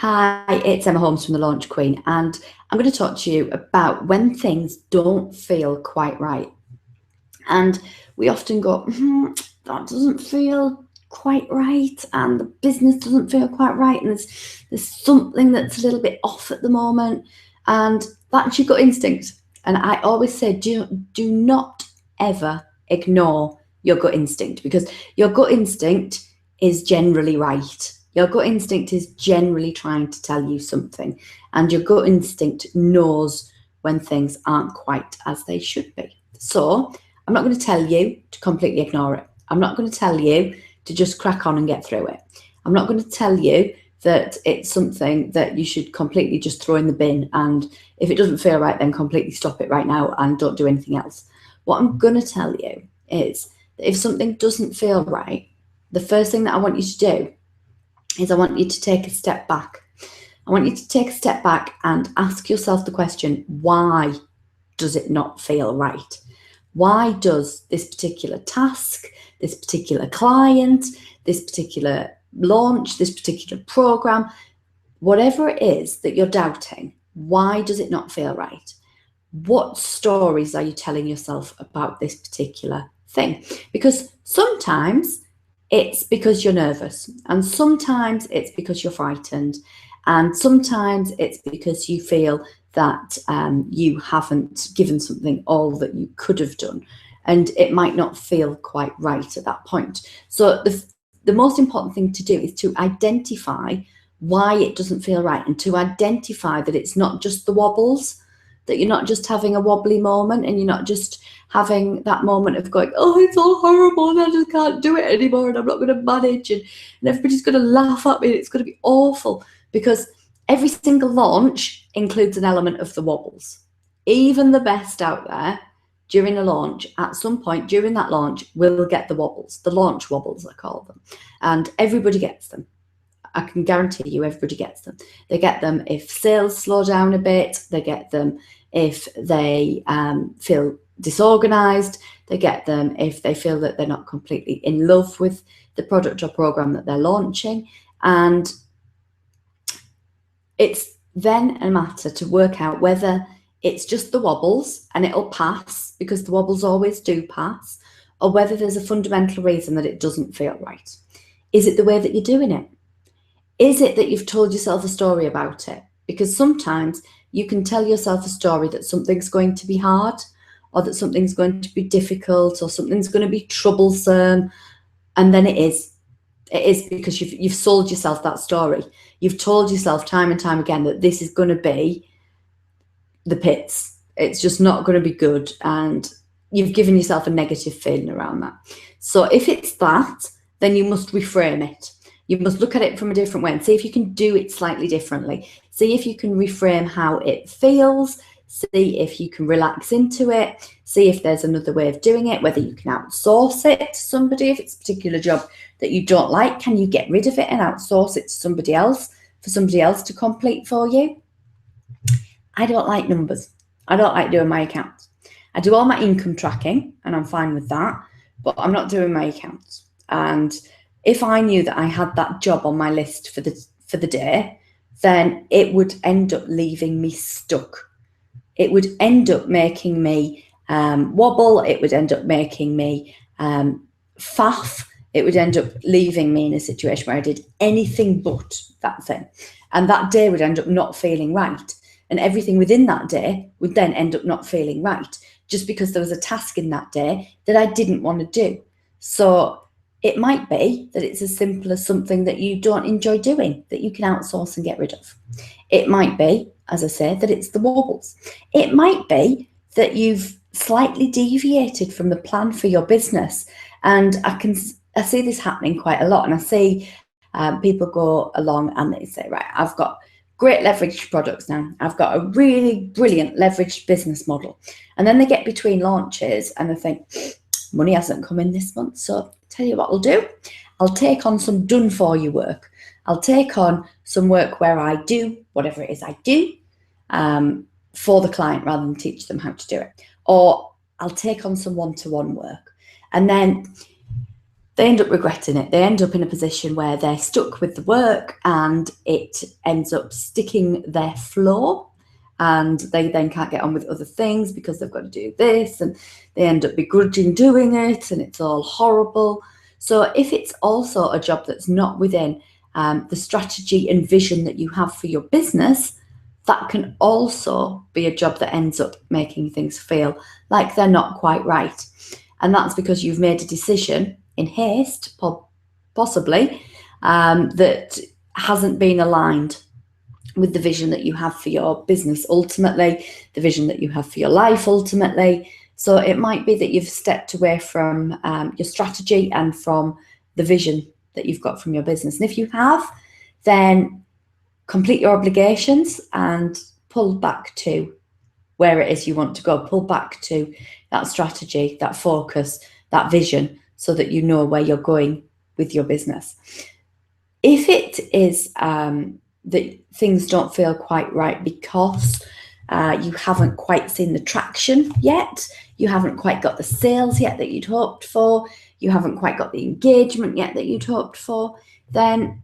Hi, it's Emma Holmes from The Launch Queen, and I'm going to talk to you about when things don't feel quite right. And we often go, that doesn't feel quite right, and the business doesn't feel quite right, and there's something that's a little bit off at the moment, and that's your gut instinct. And I always say, do not ever ignore your gut instinct, because your gut instinct is generally right. Your gut instinct is generally trying to tell you something, and your gut instinct knows when things aren't quite as they should be. So I'm not going to tell you to completely ignore it. I'm not going to tell you to just crack on and get through it. I'm not going to tell you that it's something that you should completely just throw in the bin, and if it doesn't feel right, then completely stop it right now and don't do anything else. What I'm going to tell you is that if something doesn't feel right, the first thing that I want you to do is I want you to take a step back. I want you to take a step back and ask yourself the question, why does it not feel right? Why does this particular task, this particular client, this particular launch, this particular program, whatever it is that you're doubting, why does it not feel right? What stories are you telling yourself about this particular thing? Because sometimes it's because you're nervous, and sometimes it's because you're frightened, and sometimes it's because you feel that you haven't given something all that you could have done, and it might not feel quite right at that point. So the most important thing to do is to identify why it doesn't feel right, and to identify that it's not just the wobbles, that you're not just having a wobbly moment, and you're not just having that moment of going, oh, it's all horrible and I just can't do it anymore and I'm not going to manage, and everybody's going to laugh at me and it's going to be awful. Because every single launch includes an element of the wobbles. Even the best out there during a launch, at some point during that launch, will get the wobbles, the launch wobbles, I call them. And everybody gets them. I can guarantee you everybody gets them. They get them if sales slow down a bit. They get them if they feel disorganized. They get them if they feel that they're not completely in love with the product or program that they're launching. And it's then a matter to work out whether it's just the wobbles and it'll pass, because the wobbles always do pass, or whether there's a fundamental reason that it doesn't feel right. Is it the way that you're doing it? Is it that you've told yourself a story about it? Because sometimes you can tell yourself a story that something's going to be hard, or that something's going to be difficult, or something's going to be troublesome, and then it is. It is because you've sold yourself that story. You've told yourself time and time again that this is going to be the pits. It's just not going to be good, and you've given yourself a negative feeling around that. So if it's that, then you must reframe it. You must look at it from a different way and see if you can do it slightly differently. See if you can reframe how it feels. See if you can relax into it. See if there's another way of doing it, whether you can outsource it to somebody. If it's a particular job that you don't like, can you get rid of it and outsource it to somebody else for somebody else to complete for you? I don't like numbers. I don't like doing my accounts. I do all my income tracking and I'm fine with that, but I'm not doing my accounts. And if I knew that I had that job on my list for the day, then it would end up leaving me stuck. It would end up making me wobble. It would end up making me faff. It would end up leaving me in a situation where I did anything but that thing. And that day would end up not feeling right. And everything within that day would then end up not feeling right, just because there was a task in that day that I didn't want to do. So it might be that it's as simple as something that you don't enjoy doing, that you can outsource and get rid of. It might be, as I say, that it's the wobbles. It might be that you've slightly deviated from the plan for your business. And I see this happening quite a lot. And I see people go along and they say, right, I've got great leveraged products now. I've got a really brilliant leveraged business model. And then they get between launches and they think, money hasn't come in this month. So tell you what I'll do. I'll take on some done for you work. I'll take on some work where I do whatever it is I do for the client rather than teach them how to do it. Or I'll take on some one-to-one work. And then they end up regretting it. They end up in a position where they're stuck with the work and it ends up sticking their flow, and they then can't get on with other things because they've got to do this, and they end up begrudging doing it, and it's all horrible. So if it's also a job that's not within the strategy and vision that you have for your business, that can also be a job that ends up making things feel like they're not quite right. And that's because you've made a decision in haste, possibly, that hasn't been aligned with the vision that you have for your business ultimately, the vision that you have for your life ultimately. So it might be that you've stepped away from your strategy and from the vision that you've got from your business. And if you have, then complete your obligations and pull back to where it is you want to go. Pull back to that strategy, that focus, that vision, so that you know where you're going with your business. If it is that things don't feel quite right because you haven't quite seen the traction yet, you haven't quite got the sales yet that you'd hoped for, you haven't quite got the engagement yet that you'd hoped for, then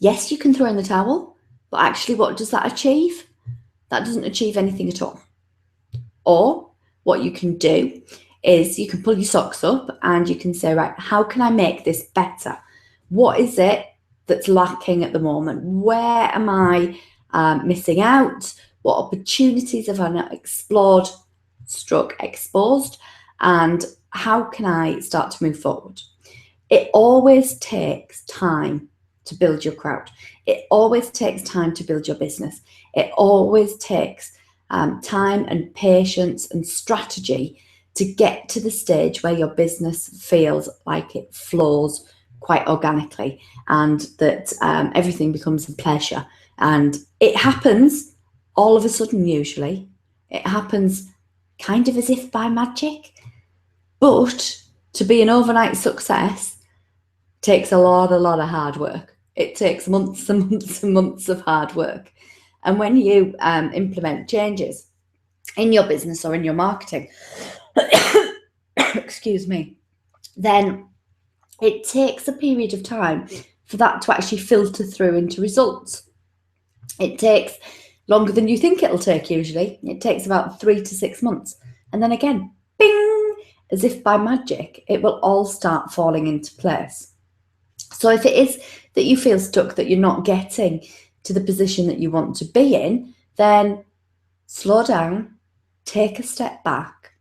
yes, you can throw in the towel, but actually what does that achieve? That doesn't achieve anything at all. Or what you can do is you can pull your socks up and you can say, right, how can I make this better? What is it that's lacking at the moment? Where am I missing out? What opportunities have I not explored, exposed? And how can I start to move forward? It always takes time to build your crowd. It always takes time to build your business. It always takes time and patience and strategy to get to the stage where your business feels like it flows quite organically and that everything becomes a pleasure. And it happens all of a sudden, usually. It happens kind of as if by magic. But to be an overnight success takes a lot of hard work. It takes months and months and months of hard work. And when you implement changes in your business or in your marketing, excuse me, then it takes a period of time for that to actually filter through into results. It takes longer than you think it'll take usually. It takes about 3 to 6 months. And then again, bing, as if by magic, it will all start falling into place. So if it is that you feel stuck, that you're not getting to the position that you want to be in, then slow down, take a step back,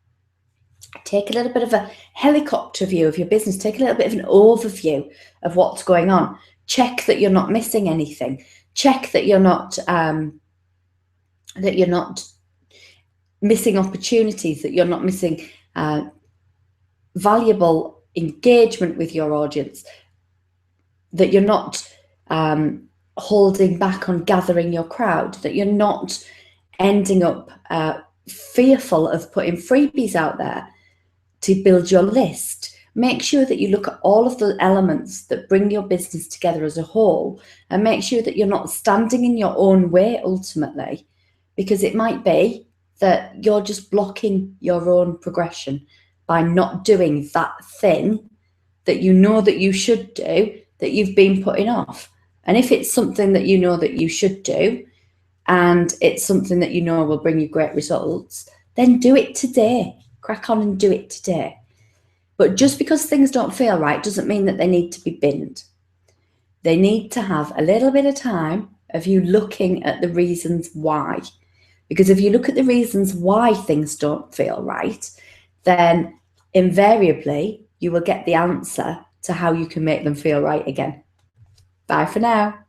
take a little bit of a helicopter view of your business, take a little bit of an overview of what's going on. Check that you're not missing anything. Check that you're not missing opportunities, that you're not missing valuable engagement with your audience, that you're not holding back on gathering your crowd, that you're not ending up fearful of putting freebies out there to build your list. Make sure that you look at all of the elements that bring your business together as a whole, and make sure that you're not standing in your own way ultimately, because it might be that you're just blocking your own progression by not doing that thing that you know that you should do, that you've been putting off. And if it's something that you know that you should do, and it's something that you know will bring you great results, then do it today. Crack on and do it today. But just because things don't feel right doesn't mean that they need to be binned. They need to have a little bit of time of you looking at the reasons why. Because if you look at the reasons why things don't feel right, then invariably you will get the answer to how you can make them feel right again. Bye for now.